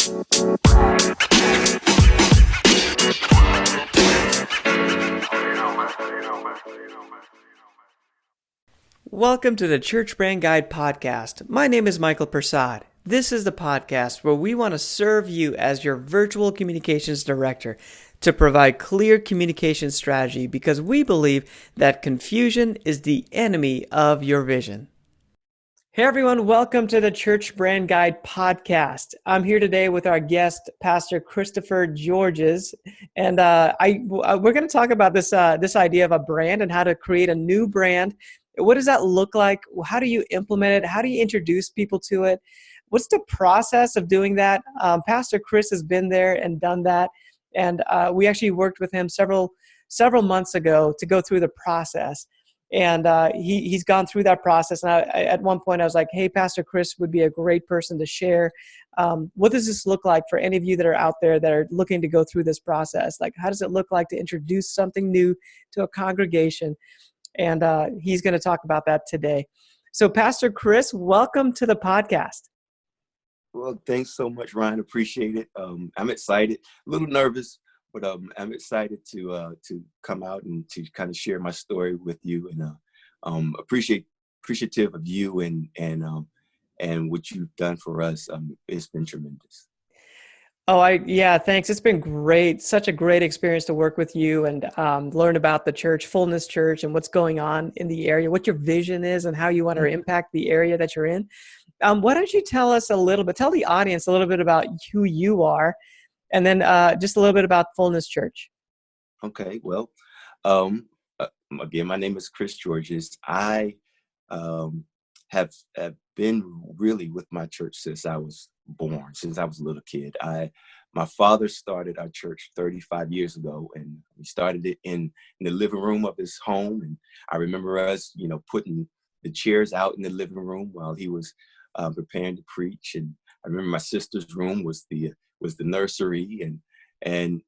Welcome to the Church Brand Guide podcast. My name is Michael Persad. This is the podcast where we want to serve you as your virtual communications director to provide clear communication strategy because we believe that confusion is the enemy of your vision. Hey everyone, welcome to the Church Brand Guide podcast. I'm here today with our guest, Pastor Christopher Georges, and we're going to talk about this idea of a brand and how to create a new brand. What does that look like? How do you implement it? How do you introduce people to it? What's the process of doing that? Pastor Chris has been there and done that, and we actually worked with him several months ago to go through the process. And he's gone through that process. And at one point I was like, hey, Pastor Chris would be a great person to share. What does this look like for any of you that are out there that are looking to go through this process? Like, how does it look like to introduce something new to a congregation? And he's going to talk about that today. So Pastor Chris, welcome to the podcast. Well, thanks so much, Ryan. Appreciate it. I'm excited, a little nervous, but I'm excited to come out and to kind of share my story with you, and appreciative of you and what you've done for us. It's been tremendous. Thanks. It's been great. Such a great experience to work with you and learn about the church, Fullness Church, and what's going on in the area, what your vision is, and how you want to impact the area that you're in. Why don't you tell the audience a little bit about who you are, and then just a little bit about Fullness Church. Okay. Well, again, my name is Chris Georges. I have been really with my church since I was born, since I was a little kid. My father started our church 35 years ago, and we started it in the living room of his home. And I remember us, putting the chairs out in the living room while he was preparing to preach. And I remember my sister's room was the nursery, and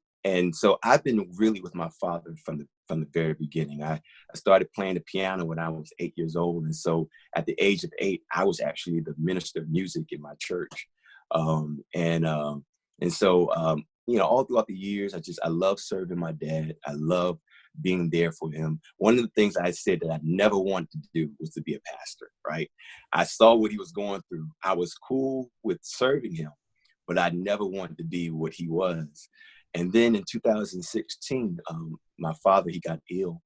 so I've been really with my father from the very beginning. I started playing the piano when I was 8 years old, and so at the age of 8, I was actually the minister of music in my church. And so all throughout the years, I love serving my dad. I love being there for him. One of the things I said that I never wanted to do was to be a pastor, right? I saw what he was going through. I was cool with serving him, but I never wanted to be what he was. And then in 2016, my father, he got ill,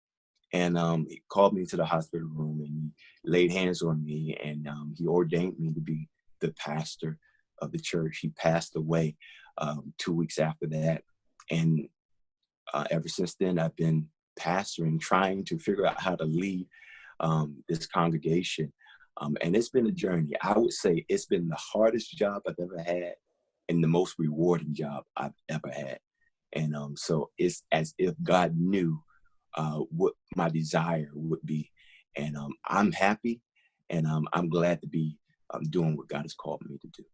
and he called me to the hospital room, and he laid hands on me, and he ordained me to be the pastor of the church. He passed away 2 weeks after that. And ever since then, I've been pastoring, trying to figure out how to lead this congregation. And it's been a journey. I would say it's been the hardest job I've ever had and the most rewarding job I've ever had. And so it's as if God knew what my desire would be. And I'm happy, and I'm glad to be doing what God has called me to do.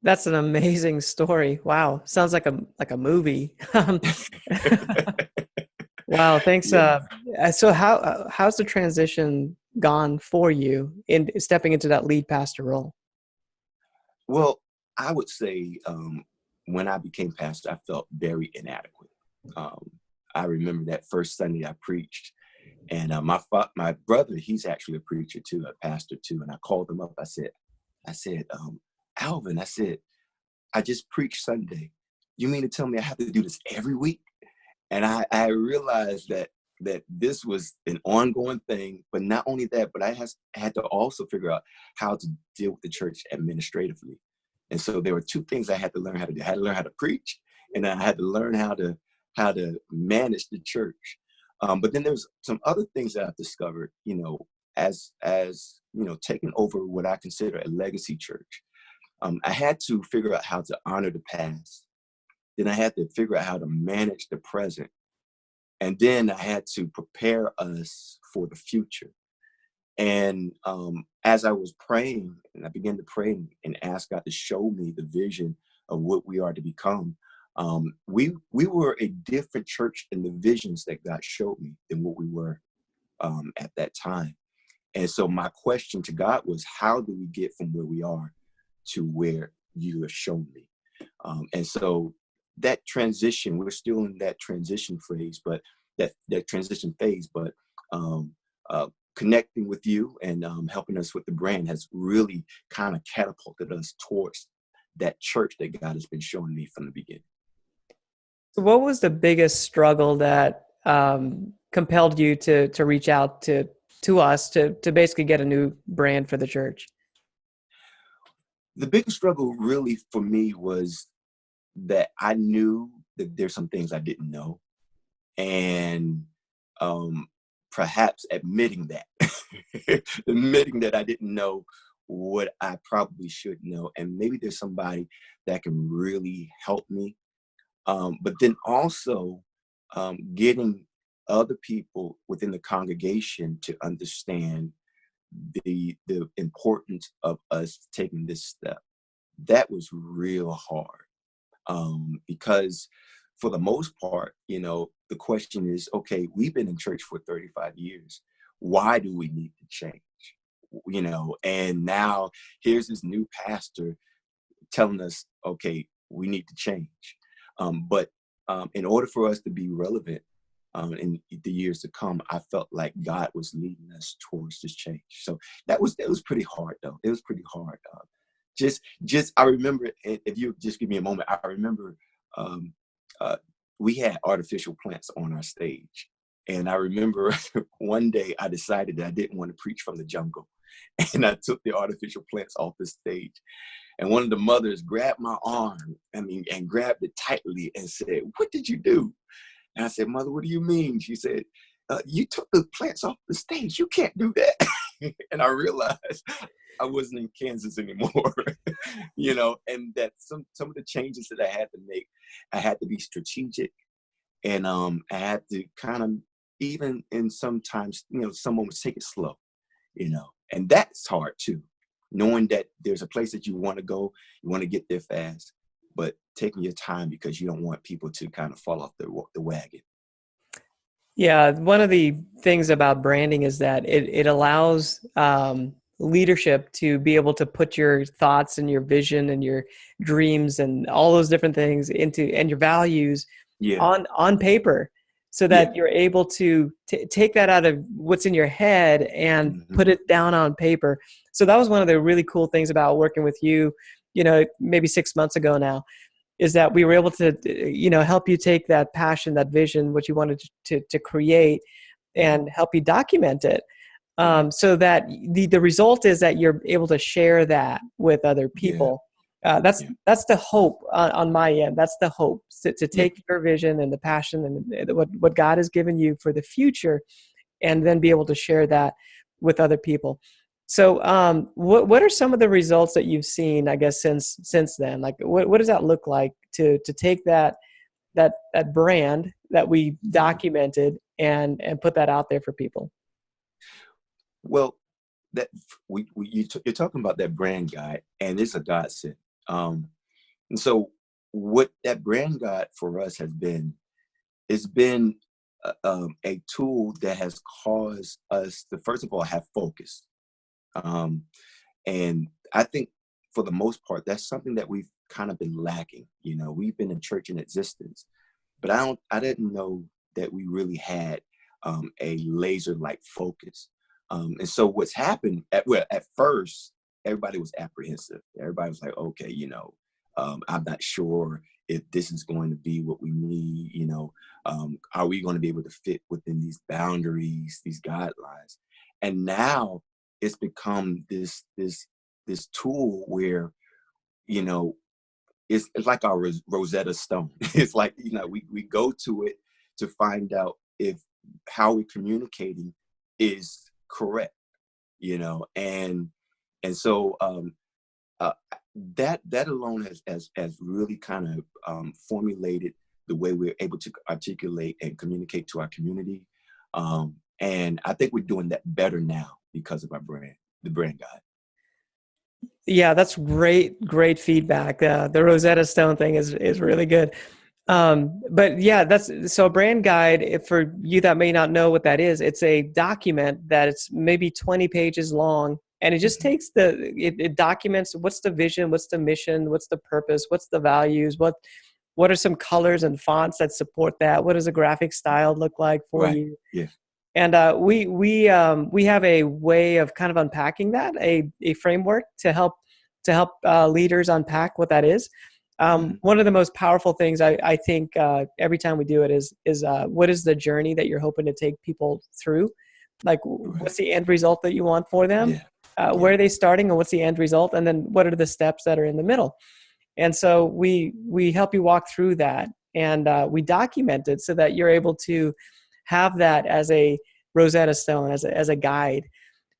That's an amazing story. Wow. Sounds like a movie. Wow. Thanks. Yeah. So how's the transition gone for you in stepping into that lead pastor role? Well, I would say when I became pastor, I felt very inadequate. I remember that first Sunday I preached, and my brother, he's actually a preacher too, a pastor too. And I called him up. I said, Alvin, I said, I just preached Sunday. You mean to tell me I have to do this every week? And I realized that this was an ongoing thing, but not only that, but I had to also figure out how to deal with the church administratively. And so there were two things I had to learn how to do. I had to learn how to preach, and I had to learn how to manage the church. But then there's some other things that I've discovered, as taking over what I consider a legacy church. I had to figure out how to honor the past. Then I had to figure out how to manage the present. And then I had to prepare us for the future. And as I was praying, and I began to pray and ask God to show me the vision of what we are to become, we were a different church in the visions that God showed me than what we were at that time. And so my question to God was, how do we get from where we are to where you have shown me? And so that transition, we're still in that transition phase, but that transition phase, but um, connecting with you and helping us with the brand has really kind of catapulted us towards that church that God has been showing me from the beginning. So what was the biggest struggle that compelled you to reach out to us to basically get a new brand for the church? The biggest struggle really for me was that I knew that there's some things I didn't know, and um, perhaps admitting that, admitting that I didn't know what I probably should know, and maybe there's somebody that can really help me. But then also getting other people within the congregation to understand the importance of us taking this step. That was real hard because for the most part, the question is, okay, we've been in church for 35 years. Why do we need to change? And now here's this new pastor telling us, okay, we need to change. But in order for us to be relevant in the years to come, I felt like God was leading us towards this change. So that was pretty hard, though. It was pretty hard. I remember, if you just give me a moment, I remember um, we had artificial plants on our stage. And I remember one day I decided that I didn't want to preach from the jungle. And I took the artificial plants off the stage. And one of the mothers grabbed my arm, and grabbed it tightly and said, "What did you do?" And I said, "Mother, what do you mean?" She said, "You took the plants off the stage. You can't do that." And I realized I wasn't in Kansas anymore, and that some of the changes that I had to make, I had to be strategic, and I had to kind of, even in sometimes, some moments, take it slow, and that's hard too, knowing that there's a place that you want to go, you want to get there fast, but taking your time because you don't want people to kind of fall off the wagon. Yeah, one of the things about branding is that it allows leadership to be able to put your thoughts and your vision and your dreams and all those different things and your values Yeah, on paper, so yeah, that you're able to take that out of what's in your head and hmm, put it down on paper. So that was one of the really cool things about working with you, maybe 6 months ago now, is that we were able to, help you take that passion, that vision, what you wanted to create, hmm, and help you document it. yeah, So that the result is that you're able to share that with other yeah, people. That's yeah, that's the hope on my end. That's the hope to yeah, take your vision and the passion and what God has given you for the future, and then be able to share that with other people. So, what are some of the results that you've seen, I guess, since then? Like, what does that look like to take that brand that we mhm. documented and put that out there for people? Well, that you're talking about that brand guide, and it's a godsend. And so, what that brand guide for us has been, it's been a tool that has caused us to, first of all, have focus. Um, and I think for the most part, that's something that we've kind of been lacking. We've been in church in existence, but I didn't know that we really had a laser like focus. And so what's happened at first, everybody was apprehensive. Everybody was like, okay, I'm not sure if this is going to be what we need. Are we going to be able to fit within these boundaries, these guidelines? And now it's become this tool where, you know it's like our Rosetta Stone. It's like, we go to it to find out if how we're communicating is correct, and so uh, that alone has really kind of formulated the way we're able to articulate and communicate to our community, and I think we're doing that better now because of the brand guide. Yeah, that's great feedback. The Rosetta Stone thing is really good. But yeah, that's so a brand guide. If for you that may not know what that is, it's a document that it's maybe 20 pages long, And it just takes it documents what's the vision, what's the mission, what's the purpose, what's the values, what are some colors and fonts that support that? What does a graphic style look like for Right. you? Yeah. And we have a way of kind of unpacking that, a framework to help leaders unpack what that is. Mm-hmm. One of the most powerful things I think every time we do it is what is the journey that you're hoping to take people through? Like, Right. what's the end result that you want for them? Yeah. Where Yeah. are they starting, and what's the end result? And then what are the steps that are in the middle? And so we help you walk through that, and we document it so that you're able to have that as a Rosetta Stone, as a guide.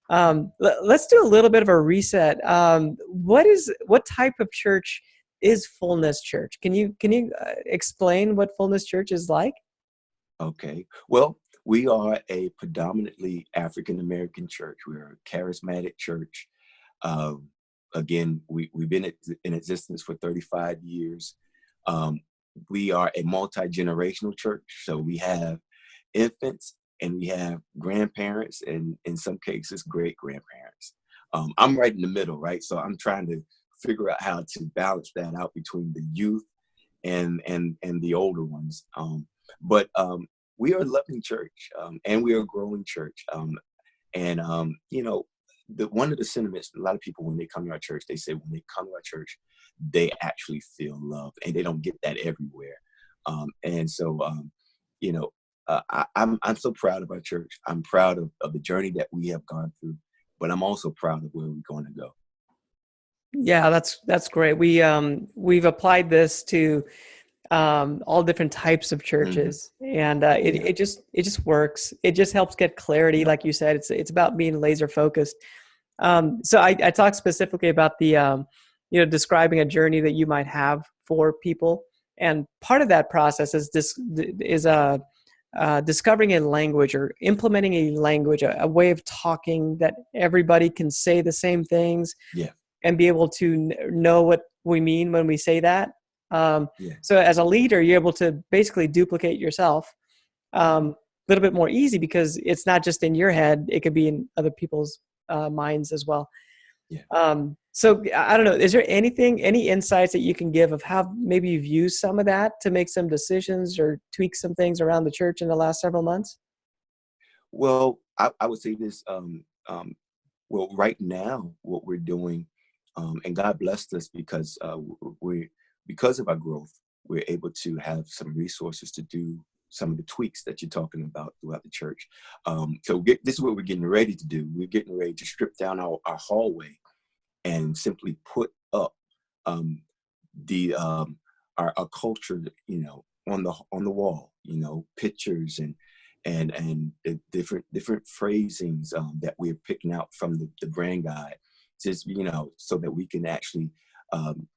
Let's do a little bit of a reset. What type of church is Fullness Church? Can you explain what Fullness Church is like? Okay. Well, we are a predominantly African American church. We're a charismatic church. Um, Again, we've been in existence for 35 years. Um, we are a multi-generational church. So we have infants and we have grandparents and in some cases, great grandparents. I'm right in the middle, right? So I'm trying to figure out how to balance that out between the youth and the older ones. But we are a loving church, and we are a growing church. And you know, one of the sentiments, a lot of people when they come to our church, they say when they come to our church, they actually feel love, and they don't get that everywhere. And so, you know, I'm so proud of our church. I'm proud of the journey that we have gone through, but I'm also proud of where we're going to go. Yeah, that's great. We've applied this to all different types of Hmm. churches, and Yeah. it just works. It just helps get clarity, Yep. like you said. It's about being laser focused. So I talked specifically about the describing a journey that you might have for people, and part of that process is discovering a language or implementing a language, a way of talking that everybody can say the same things Yeah. and be able to know what we mean when we say that. Um, Yeah. so as a leader, you're able to basically duplicate yourself Hmm. a little bit more easy because it's not just in your head; it could be in other people's minds as well. Yeah. So I don't know. Is there any insights that you can give of how maybe you've used some of that to make some decisions or tweak some things around the church in the last several months? Well, I would say this. Well, right now, what we're doing, and God blessed us because because of our growth, we're able to have some resources to do some of the tweaks that you're talking about throughout the church. This is what we're getting ready to do. We're getting ready to strip down our hallway and simply put up um, the our culture, on the wall, pictures and the different phrasings that we're picking out from the brand guide, just so that we can actually um,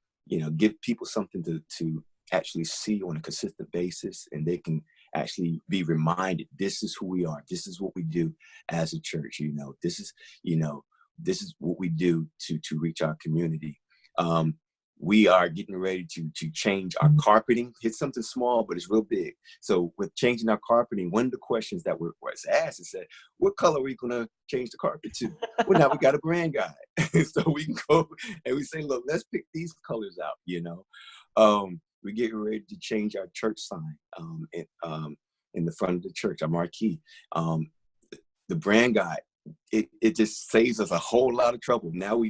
give people something to actually see on a consistent basis, and they can actually be reminded this is who we are, this is what we do as a church, you know this is what we do to reach our community. um, we are getting ready to change our carpeting. It's something small, but it's real big. So with changing our carpeting, one of the questions that was asked is, what color are we going to change the carpet to? Well, now we got a brand guide. So we can go and we say, look, let's pick these colors out. We're getting ready to change our church sign in the front of the church, our marquee. The brand guide, it just saves us a whole lot of trouble. Now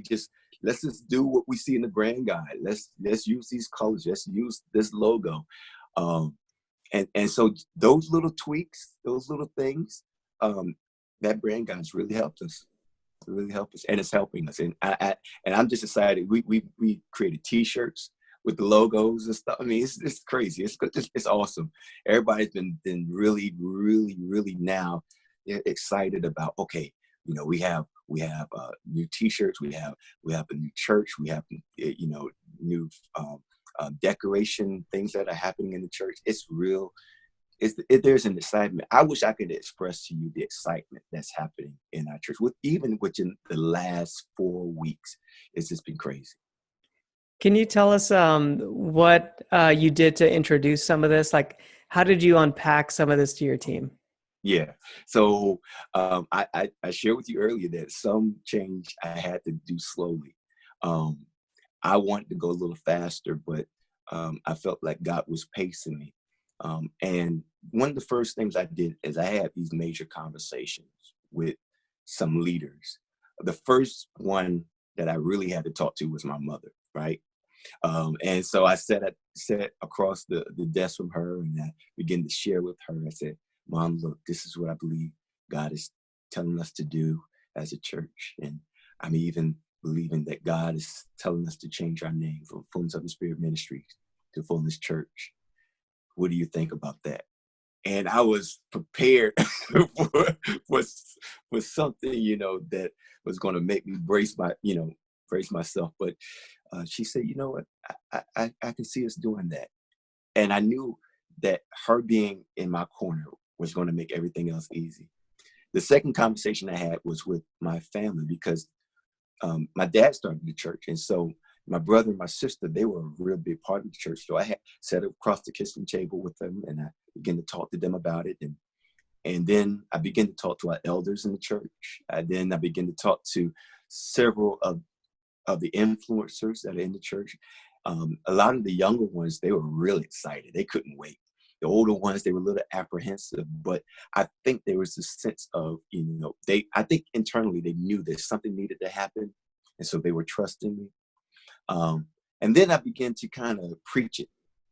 let's just do what we see in the brand guide. Let's use these colors. Let's use this logo. Um, and so those little tweaks, those little things, that brand guide's really helped us. It really helped us, and it's helping us. And I'm just excited. We created T-shirts with the logos and stuff. I mean, it's crazy. It's awesome. Everybody's been really, really, really now excited about. Okay, we have new T-shirts. We have a new church. We have new decoration things that are happening in the church. It's real. There's an excitement. I wish I could express to you the excitement that's happening in our church. Even within the last 4 weeks, it's just been crazy. Can you tell us what you did to introduce some of this? Like, how did you unpack some of this to your team? Yeah. So I shared with you earlier that some change I had to do slowly. Um, I wanted to go a little faster, but I felt like God was pacing me. And one of the first things I did is I had these major conversations with some leaders. The first one that I really had to talk to was my mother, right? And so I sat across the desk from her, and I began to share with her. I said, Mom, look, this is what I believe God is telling us to do as a church. And I'm even believing that God is telling us to change our name from Fullness of the Spirit Ministries to Fullness Church. What do you think about that? And I was prepared for, for, for something, that was going to make me brace myself. But she said, you know what, I can see us doing that. And I knew that her being in my corner was going to make everything else easy. The second conversation I had was with my family, because my dad started the church. And so my brother and my sister, they were a real big part of the church. So I had sat across the kitchen table with them, and I began to talk to them about it. And then I began to talk to our elders in the church. Then I began to talk to several of the influencers that are in the church. A lot of the younger ones, they were really excited. They couldn't wait. The older ones, they were a little apprehensive, but I think there was a sense of, I think internally they knew that something needed to happen. And so they were trusting me. And then I began to kind of preach it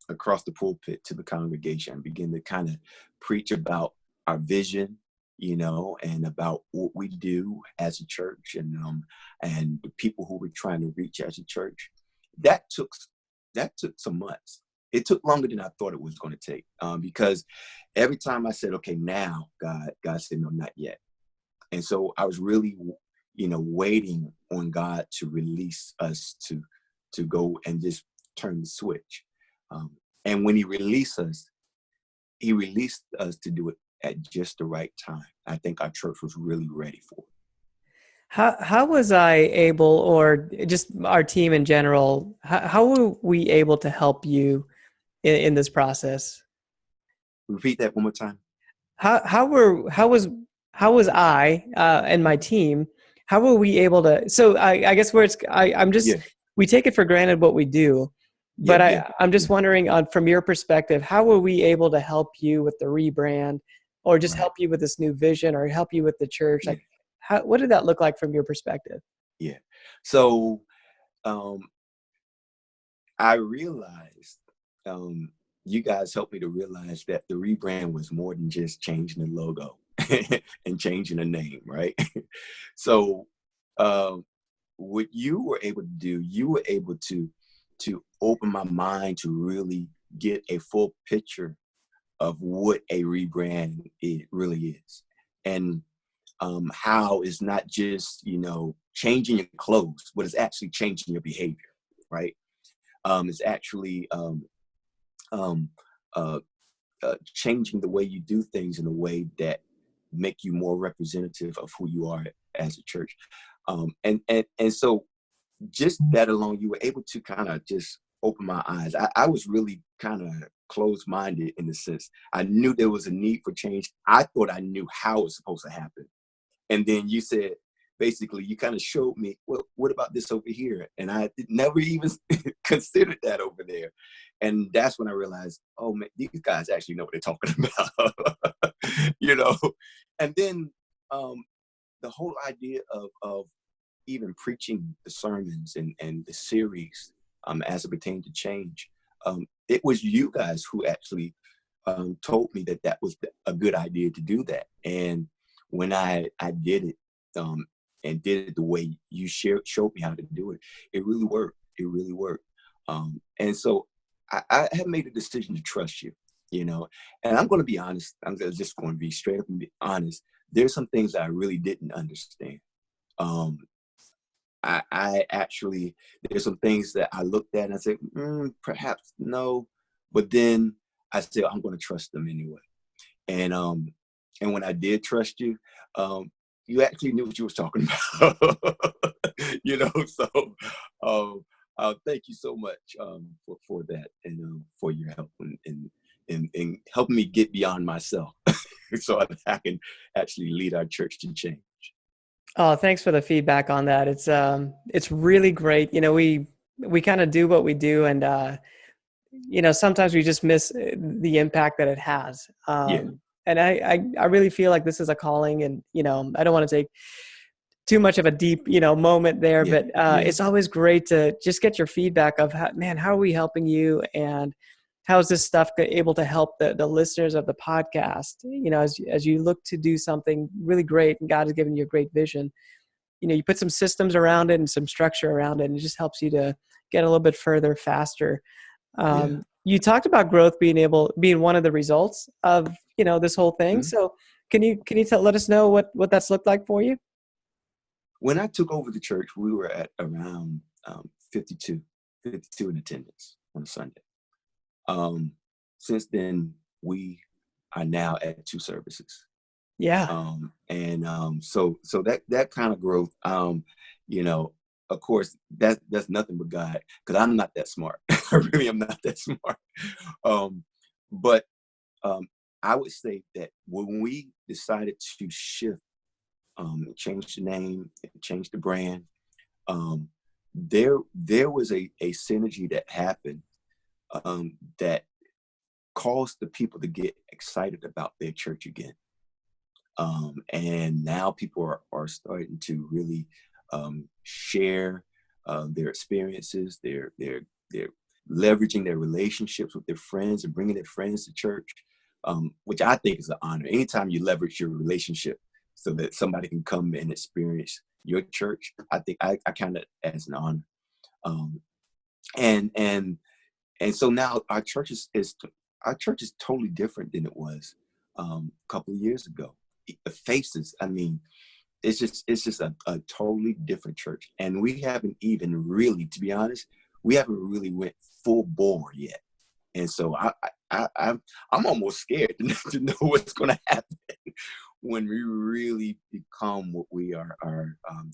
across the pulpit to the congregation, and begin to kind of preach about our vision, and about what we do as a church, and the people who we're trying to reach as a church. That took some months. It took longer than I thought it was going to take, because every time I said, okay, now God said, no, not yet. And so I was really, waiting on God to release us to go and just turn the switch. And when he released us to do it at just the right time. I think our church was really ready for it. How was I able, or just our team in general, how were we able to help you in this process? Repeat that one more time. How was I and my team? How were we able to? So I guess where I'm just, Yeah, we take it for granted what we do, yeah, but yeah. I'm just wondering, from your perspective, how were we able to help you with the rebrand, or just Right. help you with this new vision, or help you with the church? Yeah, Like, what did that look like from your perspective? yeah. So um, I realized, you guys helped me to realize that the rebrand was more than just changing the logo and changing the name, right? So um, what you were able to do, you were able to open my mind to really get a full picture of what a rebrand it really is, and how it's not just changing your clothes, but it's actually changing your behavior, right? It's actually um, uh, changing the way you do things in a way that make you more representative of who you are as a church. And so just that alone, you were able to kind of just open my eyes. I was really kind of closed-minded in the sense. I knew there was a need for change. I thought I knew how it was supposed to happen. And then you said, basically, you kind of showed me, well, what about this over here? And I never even considered that over there. And that's when I realized, oh man, these guys actually know what they're talking about, you know? And then the whole idea of even preaching the sermons and the series as it pertained to change, it was you guys who actually told me that that was a good idea to do that. And when I did it, and did it the way you showed me how to do it, it really worked. It really worked. And so I have made a decision to trust you, and I'm going to be honest. Just going to be straight up and be honest. There's some things that I really didn't understand. Um, I actually, there's some things that I looked at and I said, perhaps no, but then I said, I'm going to trust them anyway. And when I did trust you, you actually knew what you was talking about, So thank you so much for that, and for your help and helping me get beyond myself. so I can actually lead our church to change. Oh, thanks for the feedback on that. It's really great. We kind of do what we do, and sometimes we just miss the impact that it has. Yeah, And I really feel like this is a calling, and I don't want to take too much of a deep, moment there, yeah, but yeah, it's always great to just get your feedback of how are we helping you, and how is this stuff able to help the listeners of the podcast, as you look to do something really great, and God has given you a great vision. You put some systems around it and some structure around it, and it just helps you to get a little bit further faster. yeah. You talked about growth being one of the results of this whole thing. Mhm. So can you let us know what that's looked like for you? When I took over the church, we were at around 52, 52 in attendance on a Sunday. Um, since then, we are now at 2 services. Yeah. So that kind of growth, you know, of course, that's nothing but God, because I'm not that smart. I really am not that smart. Um, but um, I would say that when we decided to shift, change the name, change the brand, um, there was a synergy that happened, that caused the people to get excited about their church again. And now people are starting to really share their experiences. They're leveraging their relationships with their friends and bringing their friends to church, which I think is an honor. Anytime you leverage your relationship so that somebody can come and experience your church, I think I count it as an honor. Um, and and and so now our church is totally different than it was a couple of years ago. The faces, I mean, it's just a totally different church, and we haven't even really, to be honest, we haven't really went full bore yet. And so I'm almost scared to know what's going to happen when we really become what we are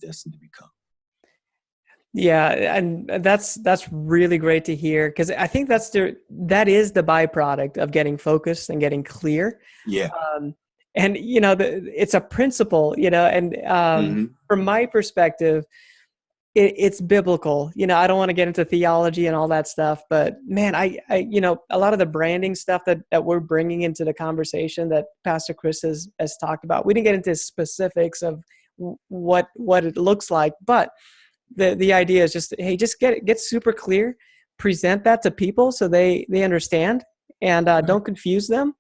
destined to become. Yeah, and that's really great to hear, because I think that is the byproduct of getting focused and getting clear. Yeah. Um, and it's a principle, and Hmm. from my perspective, it's biblical. I don't want to get into theology and all that stuff, but man, a lot of the branding stuff that we're bringing into the conversation that Pastor Chris has talked about. We didn't get into specifics of what it looks like, but the idea is just, hey, just get super clear, present that to people so they understand, and Right. don't confuse them,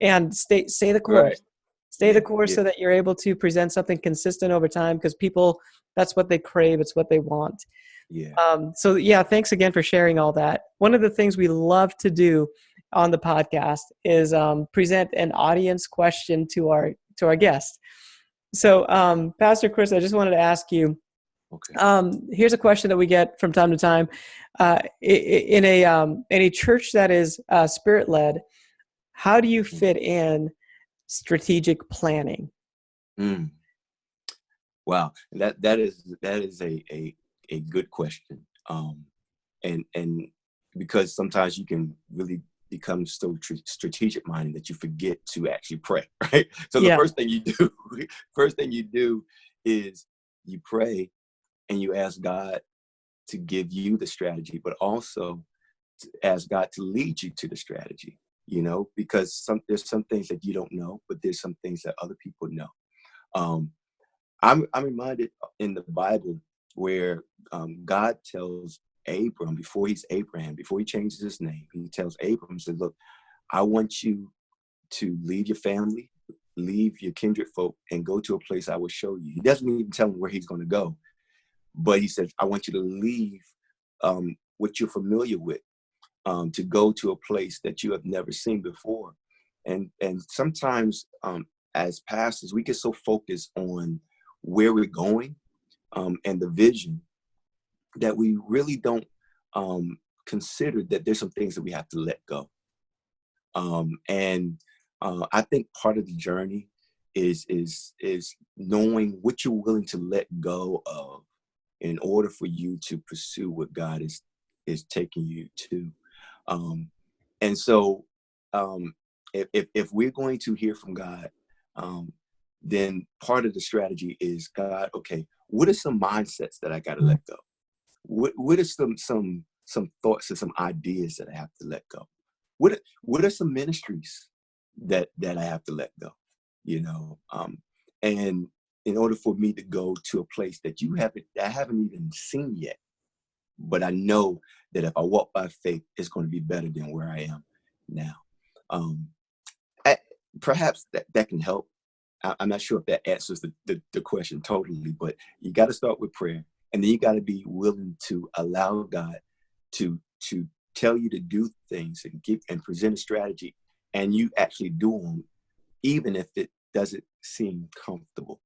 and stay the Right. course. Stay the Yeah. course Yeah. so that you're able to present something consistent over time, because people, that's what they crave, it's what they want. Yeah. So yeah, thanks again for sharing all that. One of the things we love to do on the podcast is present an audience question to our guest. So Pastor Chris, I just wanted to ask you, Okay. here's a question that we get from time to time. In a church that is spirit led, how do you fit in strategic planning? Mm. Wow, that is a good question. And because sometimes you can really become so strategic minded that you forget to actually pray, right? So the Yeah, first thing you do is you pray and you ask God to give you the strategy, but also to ask God to lead you to the strategy. Because there's some things that you don't know, but there's some things that other people know. Um, I'm reminded in the Bible where God tells Abram, before he's Abraham, before he changes his name, he tells Abram, says, "Look, I want you to leave your family, leave your kindred folk, and go to a place I will show you." He doesn't even tell him where he's going to go, but he says, "I want you to leave what you're familiar with, to go to a place that you have never seen before." And sometimes, as pastors, we get so focused on where we're going, and the vision, that we really don't consider that there's some things that we have to let go. And I think part of the journey is knowing what you're willing to let go of in order for you to pursue what God is taking you to. Um, and so, um, if we're going to hear from God, um, then part of the strategy is, God, okay, what are some mindsets that I got to let go? What are some thoughts and some ideas that I have to let go? What are some ministries that I have to let go? You know, and in order for me to go to a place that I haven't even seen yet, but I know that if I walk by faith, it's going to be better than where I am now. Um, I, Perhaps that can help. I'm not sure if that answers the question totally, but you got to start with prayer, and then you got to be willing to allow God to tell you to do things and give and present a strategy, and you actually do them, even if it doesn't seem comfortable.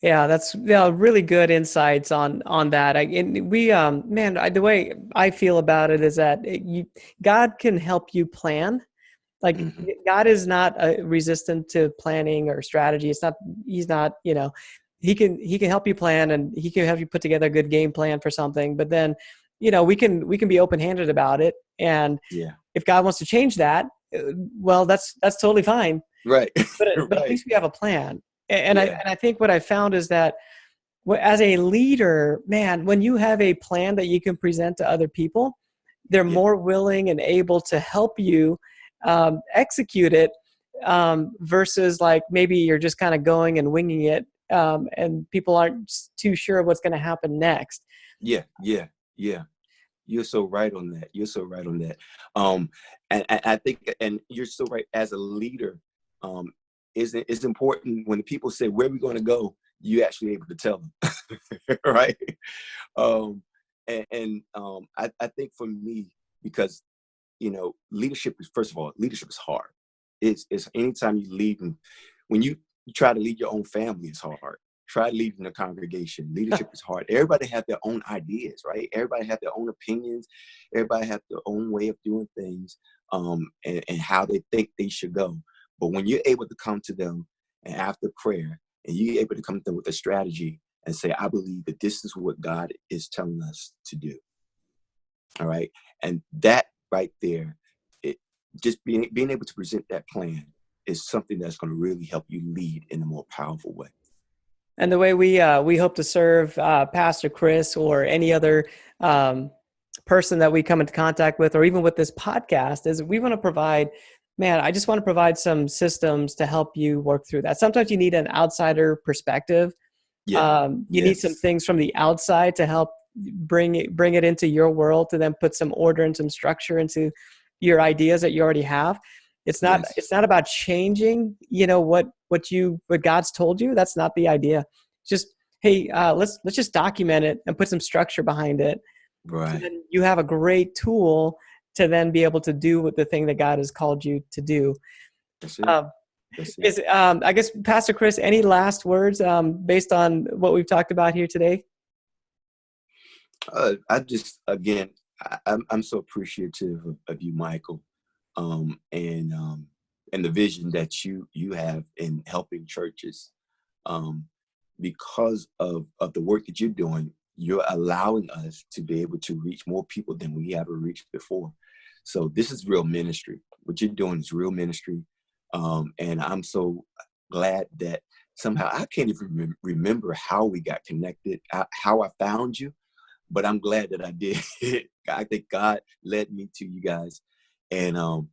Yeah, that's really good insights on that. And we man, the way I feel about it is that God can help you plan. Like Hmm. God is not resistant to planning or strategy. He's not, he can help you plan, and he can help you put together a good game plan for something. But then, we can be open-handed about it. And Yeah. if God wants to change that, well, that's totally fine. Right. But at Right. least we have a plan. And I Yeah. and I think what I found is that, as a leader, man, when you have a plan that you can present to other people, they're Yeah. more willing and able to help you execute it, versus like maybe you're just kind of going and winging it, and people aren't too sure of what's going to happen next. Yeah. Yeah. Yeah. You're so right on that. You're so right on that. Um, and I think, and you're so right. As a leader, um, it's important when the people say, "Where are we going to go?" You actually able to tell them, right? I think for me, because leadership is, first of all, leadership is hard. It's anytime you lead, and when you try to lead your own family, it's hard. Try leading a congregation. Leadership is hard. Everybody have their own ideas, right? Everybody have their own opinions. Everybody have their own way of doing things, and how they think they should go. But when you're able to come to them and after prayer, and you're able to come to them with a strategy and say, I believe that this is what God is telling us to do. All right. And that right there, it just being able to present that plan is something that's going to really help you lead in a more powerful way. And the way we hope to serve Pastor Chris or any other person that we come into contact with, or even with this podcast, is we want to provide. Man, I just want to provide some systems to help you work through that. Sometimes you need an outsider perspective. Yeah. You need some Yes. things from the outside to help bring it into your world, to then put some order and some structure into your ideas that you already have. It's not Yes. it's not about changing, what God's told you. That's not the idea. Just, hey, let's just document it and put some structure behind it. So Right. then you have a great tool to then be able to do what the thing that God has called you to do. That's it. Um, That's it. is I guess, Pastor Chris, any last words based on what we've talked about here today? I just, again, I'm so appreciative of you, Michael, and the vision that you have in helping churches. Um, because of the work that you're doing, you're allowing us to be able to reach more people than we ever reached before. So this is real ministry. What you're doing is real ministry, and I'm so glad that somehow I can't even remember how we got connected, how I found you, but I'm glad that I did. I think God led me to you guys, and I'm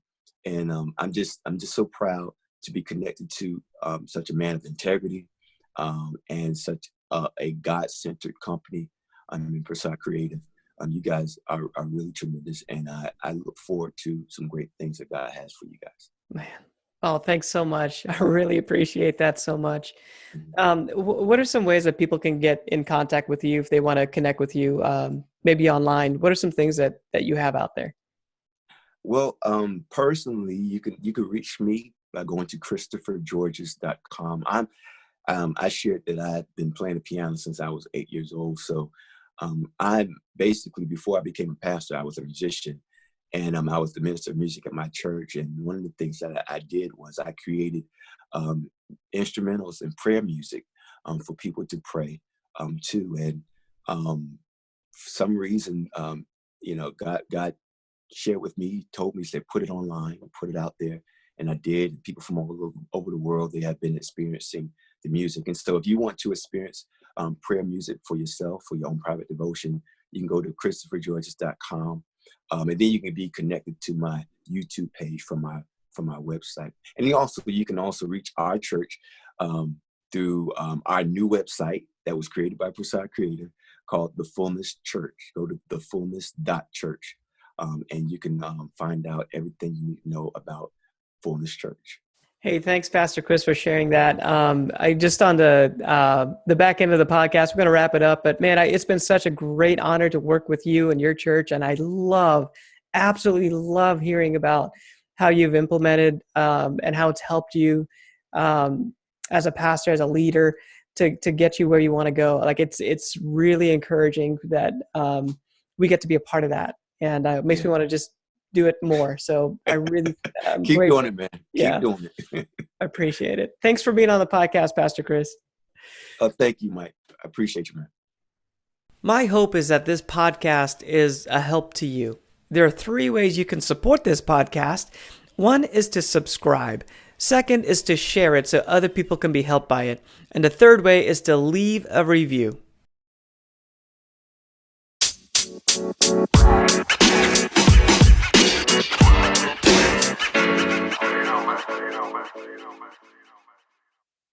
just so proud to be connected to such a man of integrity, and such a God-centered company. I mean, Prasad Creative. You guys are really tremendous, and I look forward to some great things that God has for you guys. Man, oh, thanks so much. I really appreciate that so much. Mhm. What are some ways that people can get in contact with you if they want to connect with you, maybe online? What are some things that you have out there? Well, personally, you can reach me by going to christophergeorges.com. I shared that I've been playing the piano since I was 8 years old. So I basically, before I became a pastor, I was a musician, and I was the minister of music at my church. And one of the things that I did was I created um, instrumentals and prayer music for people to pray to. And for some reason, God shared with me, told me, said, put it online, put it out there. And I did. People from all over the world, they have been experiencing the music. And so if you want to experience prayer music for yourself, for your own private devotion, you can go to ChristopherGeorges.com. And then you can be connected to my YouTube page from my website. And you can also reach our church through our new website that was created by Prasad Creator called The Fullness Church. Go to thefullness.church. And you can find out everything you need to know about Fullness Church. Hey, thanks, Pastor Chris, for sharing that. I just on the back end of the podcast, we're going to wrap it up. But man, it's been such a great honor to work with you and your church, and I absolutely love hearing about how you've implemented and how it's helped you as a pastor, as a leader, to get you where you want to go. Like it's really encouraging that we get to be a part of that, and it makes me want to just do it more. So I really keep grateful. doing it, man. Yeah. Keep doing it. I appreciate it. Thanks for being on the podcast, Pastor Chris. Thank you, Mike. I appreciate you, man. My hope is that this podcast is a help to you. There are 3 ways you can support this podcast. One is to subscribe. Second is to share it so other people can be helped by it. And the third way is to leave a review.